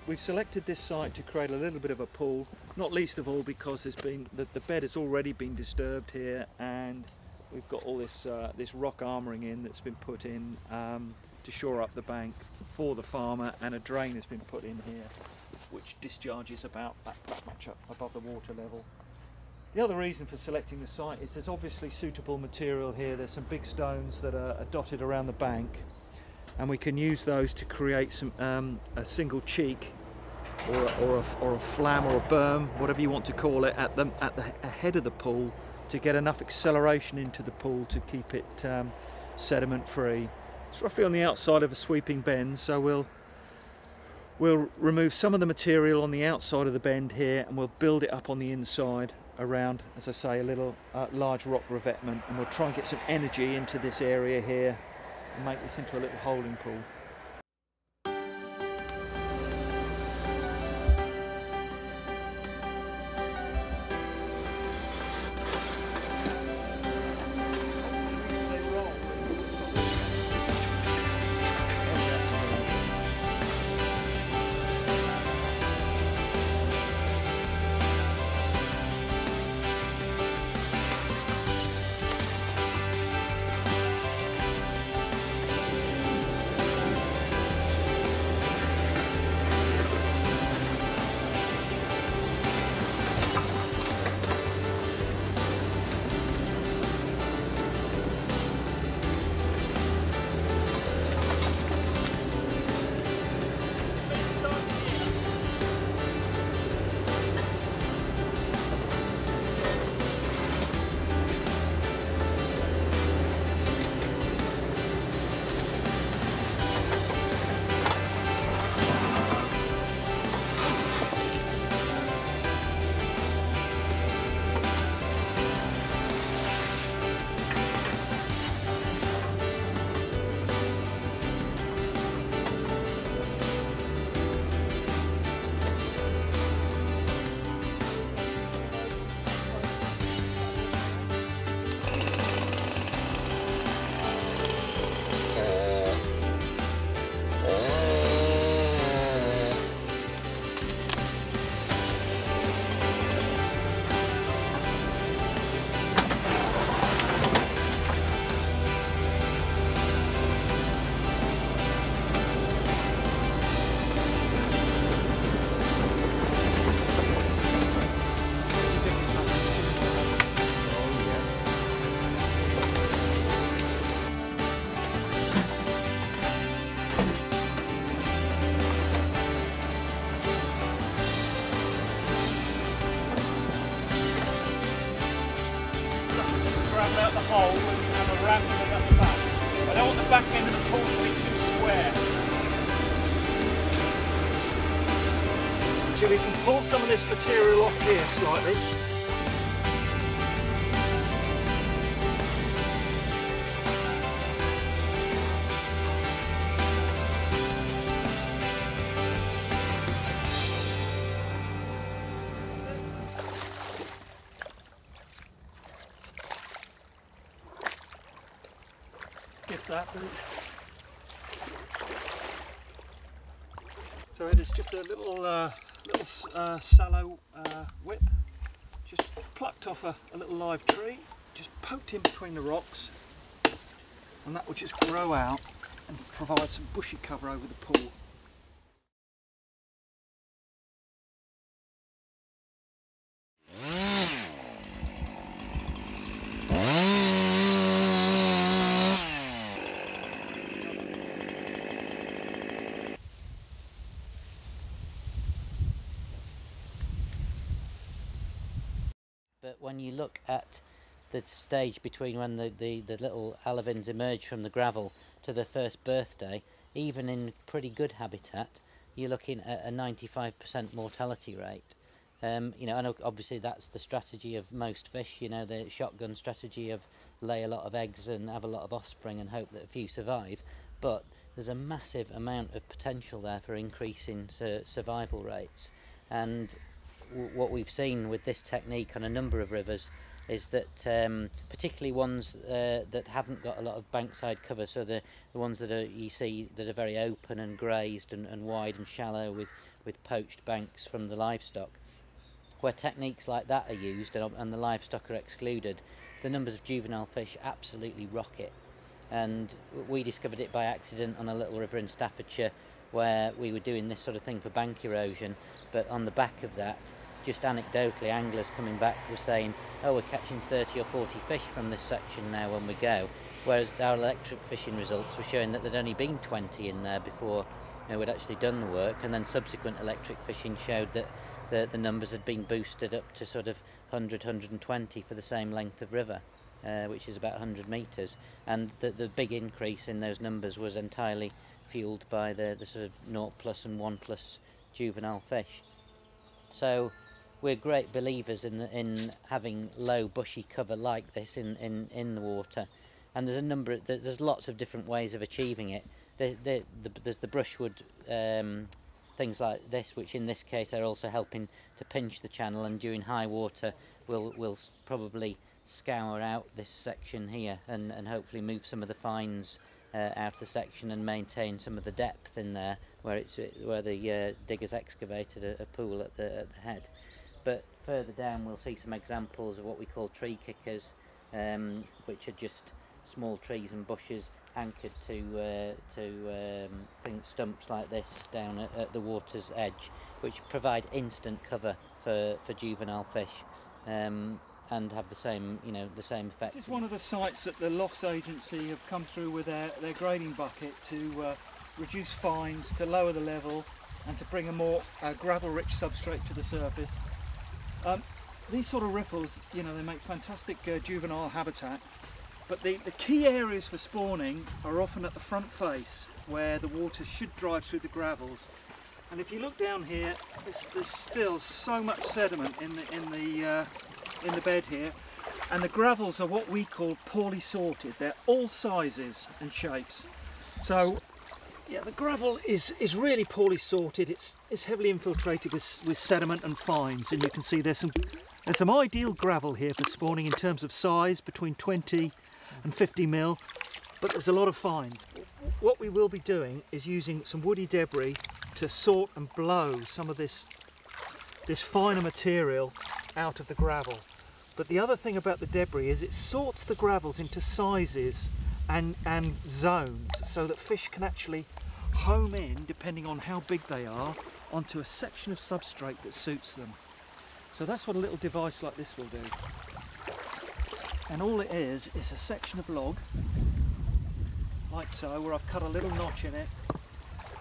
We've selected this site to create a little bit of a pool, not least of all because the bed has already been disturbed here, and we've got all this rock armouring in that's been put in to shore up the bank for the farmer, and a drain has been put in here which discharges about that much up above the water level. The other reason for selecting the site is there's obviously suitable material here. There's some big stones that are dotted around the bank, and we can use those to create some a single cheek or a flam or a berm, whatever you want to call it, at the head of the pool to get enough acceleration into the pool to keep it sediment free. It's roughly on the outside of a sweeping bend, so we'll remove some of the material on the outside of the bend here, and we'll build it up on the inside around, as I say, a little large rock revetment, and we'll try and get some energy into this area here and make this into a little holding pool. Out the hole and have a ramp at the back. I don't want the back end of the pool to be too square. So we can pull some of this material off here slightly. If that. So it is just a little sallow whip, just plucked off a little live tree, just poked in between the rocks, and that will just grow out and provide some bushy cover over the pool. But when you look at the stage between when the little alevins emerge from the gravel to the first birthday, even in pretty good habitat, you're looking at a 95% mortality rate. You know, and obviously that's the strategy of most fish, you know, the shotgun strategy of lay a lot of eggs and have a lot of offspring and hope that a few survive. But there's a massive amount of potential there for increasing survival rates. And what we've seen with this technique on a number of rivers is that particularly ones that haven't got a lot of bankside cover, so the ones that are, you see that are very open and grazed and wide and shallow with poached banks from the livestock, where techniques like that are used and the livestock are excluded, the numbers of juvenile fish absolutely rocket. And we discovered it by accident on a little river in Staffordshire where we were doing this sort of thing for bank erosion, but on the back of that, just anecdotally, anglers coming back were saying, oh, we're catching 30 or 40 fish from this section now when we go, whereas our electric fishing results were showing that there'd only been 20 in there before we'd actually done the work, and then subsequent electric fishing showed that the numbers had been boosted up to sort of 100, 120 for the same length of river, which is about 100 metres, and the big increase in those numbers was entirely fueled by the sort of 0+ and 1+ juvenile fish. So we're great believers in having low bushy cover like this in the water, and there's lots of different ways of achieving it. There's the brushwood things like this, which in this case are also helping to pinch the channel, and during high water we'll probably scour out this section here and hopefully move some of the fines out of the section and maintain some of the depth in there where the diggers excavated a pool at the head. But further down we'll see some examples of what we call tree kickers, which are just small trees and bushes anchored to stumps like this down at the water's edge, which provide instant cover for juvenile fish, and have the same effect. This is one of the sites that the Loughs agency have come through with their grading bucket to reduce fines, to lower the level, and to bring a more gravel-rich substrate to the surface. These sort of riffles, they make fantastic juvenile habitat, but the key areas for spawning are often at the front face, where the water should drive through the gravels. And if you look down here, there's still so much sediment in the bed here, and the gravels are what we call poorly sorted. They're all sizes and shapes. So yeah, the gravel is really poorly sorted. It's heavily infiltrated with sediment and fines, and you can see there's some ideal gravel here for spawning in terms of size, between 20 and 50 mil, but there's a lot of fines. What we will be doing is using some woody debris to sort and blow some of this finer material out of the gravel. But the other thing about the debris is it sorts the gravels into sizes and zones, so that fish can actually home in, depending on how big they are, onto a section of substrate that suits them. So that's what a little device like this will do. And all it is a section of log, like so, where I've cut a little notch in it,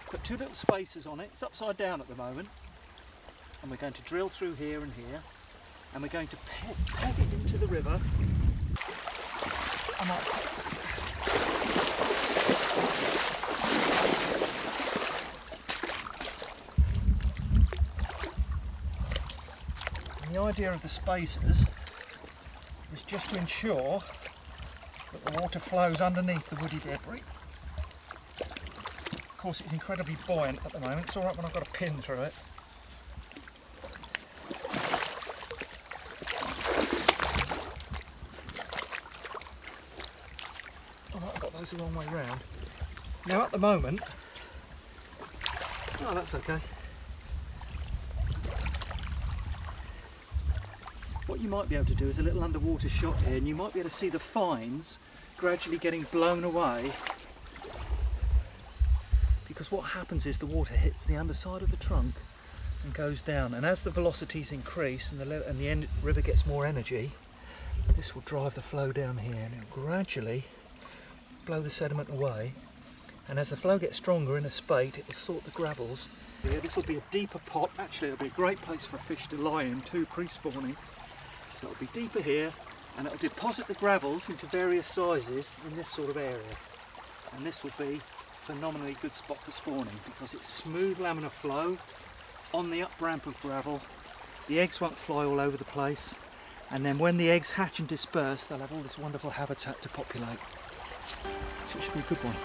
put two little spacers on it. It's upside down at the moment, and we're going to drill through here and here, and we're going to peg it into the river. And the idea of the spacers is just to ensure that the water flows underneath the woody debris. Of course, it's incredibly buoyant at the moment. It's all right when I've got a pin through it. I've got those the wrong way round. Now at the moment, oh, that's okay. What you might be able to do is a little underwater shot here, and you might be able to see the fines gradually getting blown away, because what happens is the water hits the underside of the trunk and goes down, and as the velocities increase and the river gets more energy, this will drive the flow down here, and it will gradually blow the sediment away, and as the flow gets stronger in a spate, it will sort the gravels. Here, this will be a deeper pot. Actually, it'll be a great place for a fish to lie in too, pre-spawning. So it'll be deeper here, and it'll deposit the gravels into various sizes in this sort of area, and this will be a phenomenally good spot for spawning, because it's smooth laminar flow on the up ramp of gravel. The eggs won't fly all over the place, and then when the eggs hatch and disperse, they'll have all this wonderful habitat to populate. So it should be a good one.